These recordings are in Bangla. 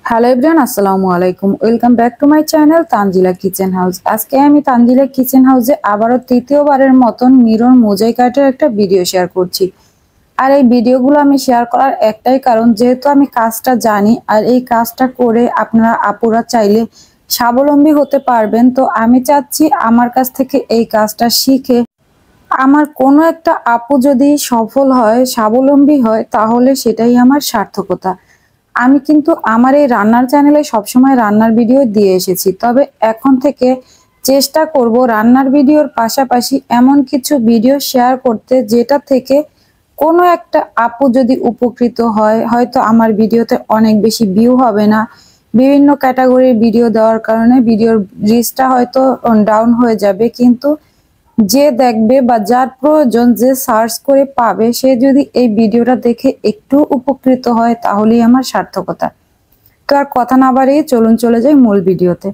হ্যালো এভরিওয়ান, আসসালামু আলাইকুম। Welcome back to my channel Tanzila kitchen house. আজকে আমি তানজিলা কিচেন হাউসে আবারও তৃতীয়বারের মতন মিরর মোজাইক আর্টের একটা ভিডিও শেয়ার করছি। আর এই ভিডিওগুলো আমি শেয়ার করার একটাই কারণ, যেহেতু আমি কাজটা জানি আর এই কাজটা করে আপনারা আপুরা চাইলে স্বাবলম্বী হতে পারবেন। তো আমি চাচ্ছি আমার কাছ থেকে এই কাজটা শিখে আমার কোনো একটা আপু যদি সফল হয়, স্বাবলম্বী হয়, তাহলে সেটাই আমার সার্থকতা। আমি কিন্তু আমার এই রান্নার চ্যানেলে সবসময় রান্নার ভিডিও দিয়ে এসেছি, তবে এখন থেকে চেষ্টা করব রান্নার ভিডিওর পাশাপাশি এমন কিছু ভিডিও শেয়ার করতে যেটা থেকে কোনো একটা আপু যদি উপকৃত হয়। হয়তো আমার ভিডিওতে অনেক বেশি ভিউ হবে না, বিভিন্ন ক্যাটাগরির ভিডিও দেওয়ার কারণে ভিডিওর রিচটা হয়তো ডাউন হয়ে যাবে, কিন্তু যে দেখবে বা যার প্রয়োজন, যে সার্চ করে পাবে, সে যদি এই ভিডিওটা দেখে একটু উপকৃত হয় তাহলেই আমার সার্থকতা। তো আর কথা না বাড়িয়ে চলুন চলে যাই মূল ভিডিওতে।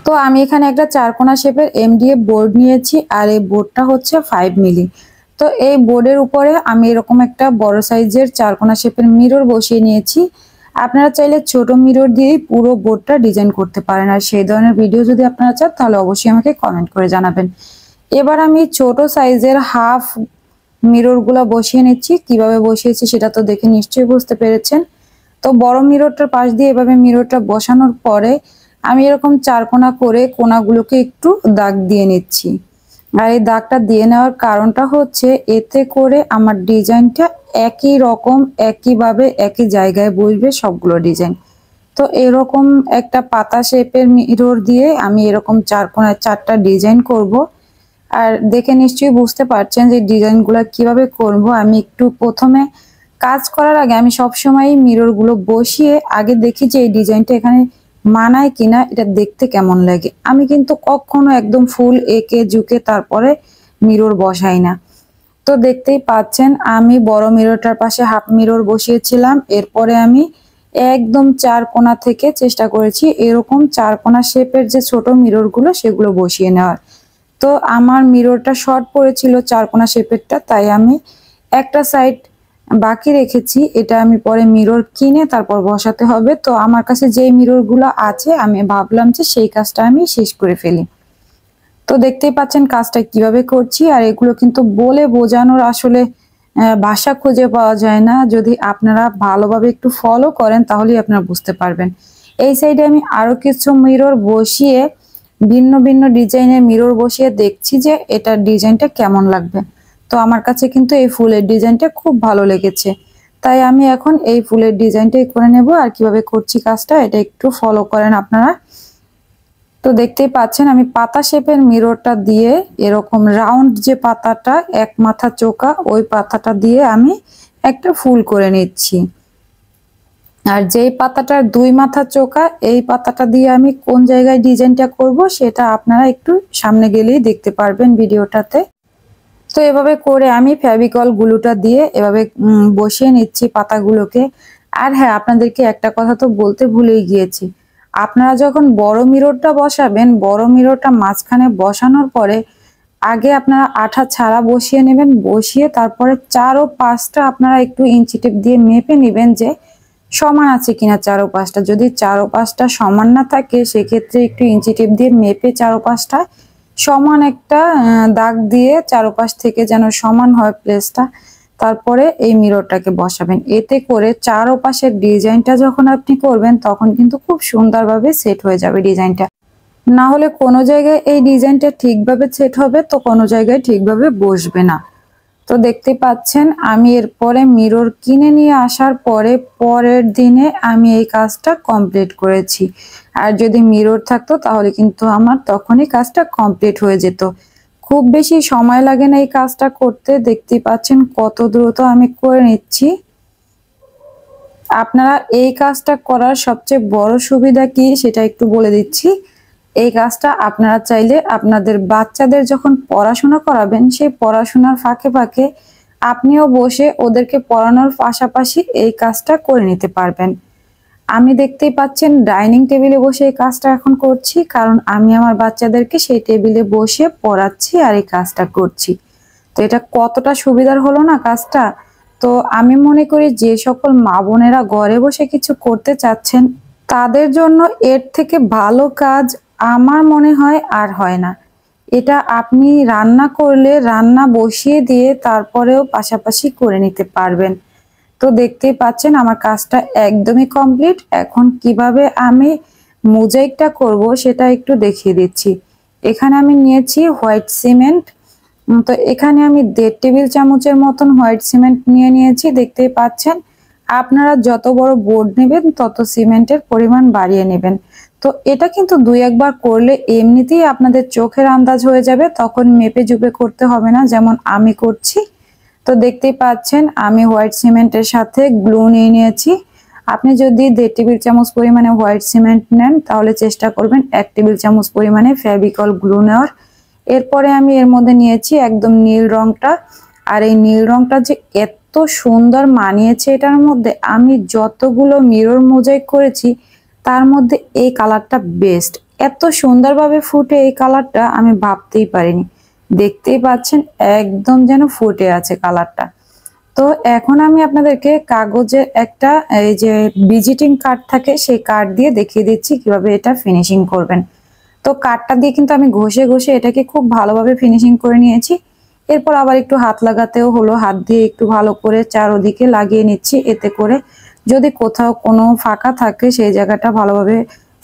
তো আমি এখানে একটা চারকোনা শেপের MDF বোর্ড নিয়েছি, আর এই বোর্ডটা হচ্ছে 5 মিলি। তো এই বোর্ডের উপরে আমি এরকম একটা বড় সাইজের চারকোনা শেপের মিরর বসিয়ে নিয়েছি। আপনারা চাইলে ছোট মিরর দিয়েই পুরো বোর্ডটা ডিজাইন করতে পারেন। আর সেই ধরনের ভিডিও যদি আপনারা চান তাহলে অবশ্যই আমাকে কমেন্ট করে জানাবেন। এবার আমি ছোট সাইজের হাফ মিরর গুলা বসিয়ে নিচ্ছি। কিভাবে বসিয়েছি সেটা তো দেখে নিশ্চয়ই বুঝতে পেরেছেন। তো বড় মিররটার পাশ দিয়ে এভাবে মিররটা বসানোর পরে আমি এরকম চারকোনা করে কোনাগুলোকে একটু দাগ দিয়ে নিচ্ছি। আর এই দাগটা দিয়ে নেওয়ার কারণটা হচ্ছে, এতে করে আমার ডিজাইনটা একই রকম, একইভাবে একই জায়গায় বসবে সবগুলো ডিজাইন। তো এরকম একটা পাতা শেপের মিরর দিয়ে আমি এরকম চারকোনায় 4টা ডিজাইন করব। আর দেখে নিশ্চয়ই বুঝতে পারছেন যে ডিজাইনগুলো কিভাবে করব। আমি একটু প্রথমে কাজ করার আগে আমি সবসময় মিররগুলো বসিয়ে আগে দেখি যে এই ডিজাইনটা এখানে মানায় কিনা, এটা দেখতে কেমন লাগে। আমি কিন্তু কখনো একদম ফুল এঁকে ঝুঁকে তারপরে মিরর বসাই না। তো দেখতেই পাচ্ছেন আমি বড় মিররটার পাশে হাফ মিরর বসিয়েছিলাম। এরপরে আমি একদম চার কোণা থেকে চেষ্টা করেছি এরকম চারকোনা শেপের যে ছোট মিররগুলো সেগুলো বসিয়ে নেওয়ার। তো আমার মিররটা শর্ট পড়েছিল চারকোনা শেপেরটা, তাই আমি একটা সাইড বাকি রেখেছি। এটা আমি পরে মিরর কিনে তারপর বসাতে হবে। তো আমার কাছে যে মিররগুলো আছে আমি ভাবলাম যে সেই কাজটা আমি শেষ করে ফেলি। তো দেখতেই পাচ্ছেন কাজটা কিভাবে করছি। আর এগুলো কিন্তু বলে বোঝানোর আসলে ভাষা খুঁজে পাওয়া যায় না। যদি আপনারা ভালোভাবে একটু ফলো করেন তাহলেই আপনারা বুঝতে পারবেন। এই সাইডে আমি আরো কিছু মিরর বসিয়ে ভিন্ন ভিন্ন ডিজাইনের মিরর বসিয়ে দেখছি যে এটার ডিজাইনটা কেমন লাগবে। তো আমার কাছে কিন্তু এই ফুলের ডিজাইনটা খুব ভালো লেগেছে, তাই আমি এখন এই ফুলের ডিজাইনটাই করে নেব। আর কিভাবে করছি কাজটা এটা একটু ফলো করেন আপনারা। তো দেখতেই পাচ্ছেন আমি পাতা শেপের মিররটা দিয়ে এরকম রাউন্ড যে পাতাটা এক মাথা চোকা, ওই পাতাটা দিয়ে আমি একটা ফুল করে নিচ্ছি। আর যেই পাতাটার 2 মাথা চোকা, এই পাতাটা দিয়ে আমি কোন জায়গায় ডিজাইনটা করব সেটা আপনারা একটু সামনে গেলেই দেখতে পারবেন ভিডিওটাতে। তো এভাবে করে আমি ফেভিকল গ্লুটা দিয়ে এভাবে বসিয়ে নিচ্ছি পাতাগুলোকে। আর হ্যাঁ, আপনাদেরকে একটা কথা তো বলতে ভুলেই গিয়েছি। আপনারা যখন বড় মিররটা বসাবেন, বড় মিররটা মাঝখানে বসানোর পরে আগে আপনারা আঠা ছাড়া বসিয়ে নেবেন। বসিয়ে তারপরে 4 ও 5টা আপনারা একটু ইঞ্চি টেপ দিয়ে মেপে নেবেন যে সমান আছে কিনা 4 ও 5টা। যদি 4 ও 5টা সমান না থাকে সেক্ষেত্রে একটু ইঞ্চি টেপ দিয়ে মেপে 4 ও 5টা সমান একটা দাগ দিয়ে চারপাশ থেকে যেন সমান হয় প্লেসটা, তারপরে এই মিররটাকে বসাবেন। এতে করে চারপাশের ডিজাইনটা যখন আপনি করবেন তখন কিন্তু খুব সুন্দরভাবে সেট হয়ে যাবে ডিজাইনটা। না হলে কোনো জায়গায় এই ডিজাইনটা ঠিকভাবে সেট হবে, তো কোনো জায়গায় ঠিকভাবে বসবে না। তো দেখতে পাচ্ছেন আমি এরপরে মিরর কিনে নিয়ে আসার পরে পরের দিনে আমি এই কাজটা কমপ্লিট করেছি। আর যদি মিরর থাকতো তাহলে কিন্তু আমার তখনই কাজটা কমপ্লিট হয়ে যেত। খুব বেশি সময় লাগে না এই কাজটা করতে। দেখতেই পাচ্ছেন কত দ্রুত আমি করে নিচ্ছি। আপনারা এই কাজটা করার সবচেয়ে বড় সুবিধা কি সেটা একটু বলে দিচ্ছি। এই কাজটা আপনারা চাইলে আপনাদের বাচ্চাদের যখন পড়াশোনা করাবেন, সেই পড়াশোনার ফাঁকে ফাঁকে আপনিও বসে ওদেরকে পড়ানোর পাশাপাশি এই কাজটা করে নিতে পারবেন। আমি দেখতেই পাচ্ছেন ডাইনিং টেবিলে বসে এই কাজটা এখন করছি, কারণ আমি আমার বাচ্চাদেরকে সেই টেবিলে বসে পড়াচ্ছি আর এই কাজটা করছি। তো এটা কতটা সুবিধার হলো না কাজটা। তো আমি মনে করি যে সকল মা বোনেরা ঘরে বসে কিছু করতে চাচ্ছেন তাদের জন্য এর থেকে ভালো কাজ আমার মনে হয় আর হয় না। এটা আপনি রান্না করলে রান্না বসিয়ে দিয়ে তারপরেও পাশাপাশি করে নিতে পারবেন। তো দেখতেই পাচ্ছেন আমার কাজটা একদমই কমপ্লিট। এখন কিভাবে আমি মোজাইকটা করব সেটা একটু দেখিয়ে দিচ্ছি। এখানে আমি নিয়েছি হোয়াইট সিমেন্ট। তো এখানে আমি 1.5 টেবিল চামচের মতন হোয়াইট সিমেন্ট নিয়েছি, দেখতেই পাচ্ছেন। আপনারা যত বড় বোর্ড নেবেন তত সিমেন্টের পরিমাণ বাড়িয়ে নেবেন। তো এটা কিন্তু 2-1 বার করলে এমনিতেই আপনাদের চোখের আন্দাজ হয়ে যাবে, তখন মেপে জুপে করতে হবে না যেমন আমি করছি। তো দেখতেই পাচ্ছেন আমি হোয়াইট সিমেন্টের সাথে গ্লু নিয়েছি। আপনি যদি 1.5 টেবিল চামচ পরিমাণে হোয়াইট সিমেন্ট নেন তাহলে চেষ্টা করবেন 1 টেবিল চামচ পরিমাণে ফেভিকল গ্লু নেওয়ার। এরপরে আমি এর মধ্যে নিয়েছি একদম নীল রংটা। আর এই নীল রংটা যে এত সুন্দর মানিয়েছে এটার মধ্যে, আমি যতগুলো মিরর মোজাইক করেছি তার মধ্যে এই কালারটা বেস্ট। এত সুন্দরভাবে ফুটে এই কালারটা আমি ভাবতেই পারিনি। দেখতেই পাচ্ছেন একদম যেন ফুটে আছে কালারটা। তো এখন আমি আপনাদেরকে কাগজের একটা এই যে ভিজিটিং কার্ড থাকে সেই কার্ড দিয়ে দেখিয়ে দিচ্ছি কিভাবে এটা ফিনিশিং করবেন। তো কার্ডটা দিয়ে কিন্তু আমি ঘষে ঘষে এটাকে খুব ভালোভাবে ফিনিশিং করে নিয়েছি। এরপর আবার একটু হাত লাগাতেও হলো, হাত দিয়ে একটু ভালো করে চারদিকে লাগিয়ে নিচ্ছি, এতে করে যদি কোথাও কোনো ফাঁকা থাকে সেই জায়গাটা ভালোভাবে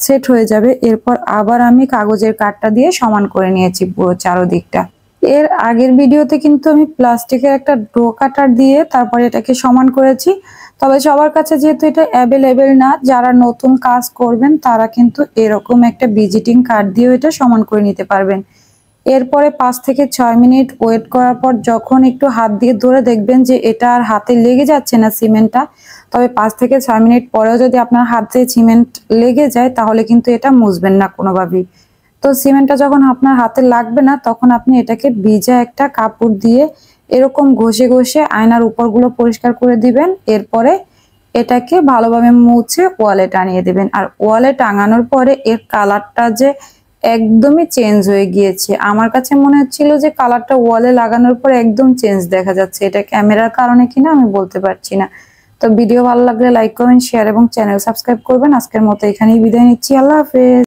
সেট হয়ে যাবে। এরপর আবার আমি কাগজের কার্ডটা দিয়ে সমান করে নিয়েছি পুরো চারদিকটা। এর আগের ভিডিওতে কিন্তু আমি প্লাস্টিকের একটা ডো কাটার দিয়ে তারপরে এটাকে সমান করেছি। তবে সবার কাছে যেহেতু এটা অ্যাভেলেবেল না, যারা নতুন কাজ করবেন তারা কিন্তু এরকম একটা ভিজিটিং কার্ড দিয়ে এটা সমান করে নিতে পারবেন। এরপরে 5 থেকে 6 মিনিট ওয়েট করার পর যখন একটু হাত দিয়ে ধরে দেখবেন যে এটা আর হাতে লেগে যাচ্ছে না সিমেন্টটা, তবে 5 থেকে 6 মিনিট পরেও যদি আপনার হাতে সিমেন্ট লেগে যায় তাহলে কিন্তু এটা মুছবেন না কোনোভাবেই। তো সিমেন্টটা যখন আপনার হাতে লাগবে না তখন আপনি এটাকে ভিজা একটা কাপড় দিয়ে এরকম ঘষে ঘষে আয়নার উপরগুলো পরিষ্কার করে দিবেন। এরপরে এটাকে ভালোভাবে মুছে ওয়ালে টানিয়ে দিবেন। আর ওয়ালে টাঙানোর পরে এর কালারটা যে একদমই চেঞ্জ হয়ে গিয়েছে। আমার কাছে মনে হচ্ছিল যে কালারটা ওয়ালে লাগানোর পর একদম চেঞ্জ দেখা যাচ্ছে। এটা ক্যামেরার কারণে কিনা আমি বলতে পারছি না। তো ভিডিও ভালো লাগলে লাইক কমেন্ট শেয়ার এবং চ্যানেল সাবস্ক্রাইব করবেন। আজকের মতো এখানেই বিদায় নিচ্ছি। আল্লাহ হাফেজ।